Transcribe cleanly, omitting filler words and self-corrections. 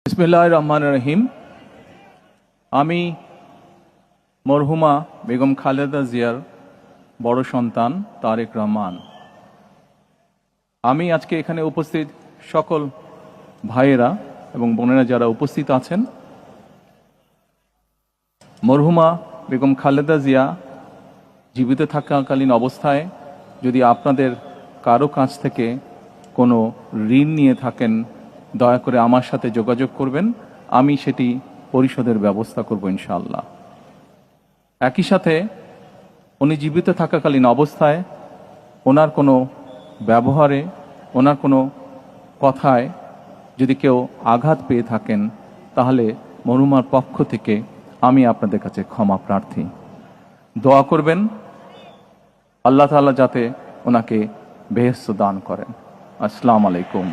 বিসমিল্লাহির রহমানির রহিম। আমি মরহুমা বেগম খালেদা জিয়ার বড় সন্তান তারেক রহমান। আমি আজকে এখানে উপস্থিত সকল ভাইয়েরা এবং বোনেরা যারা উপস্থিত আছেন, মরহুমা বেগম খালেদা জিয়া জীবিত থাকাকালীন অবস্থায় যদি আপনাদের কারো কাছ থেকে কোনো ঋণ নিয়ে থাকেন, দয়া করে আমার সাথে যোগাযোগ করবেন, আমি সেটি পরিশোধের ব্যবস্থা করব ইনশাআল্লাহ। একই সাথে উনি জীবিত থাকাকালীন অবস্থায় ওনার কোনো ব্যবহারে, ওনার কোনো কথায় যদি কেউ আঘাত পেয়ে থাকেন, তাহলে মরহুমার পক্ষ থেকে আমি আপনাদের কাছে ক্ষমা প্রার্থী। দোয়া করবেন আল্লাহ তাআলা যাতে ওনাকে বেহেশত দান করেন। আসসালামু আলাইকুম।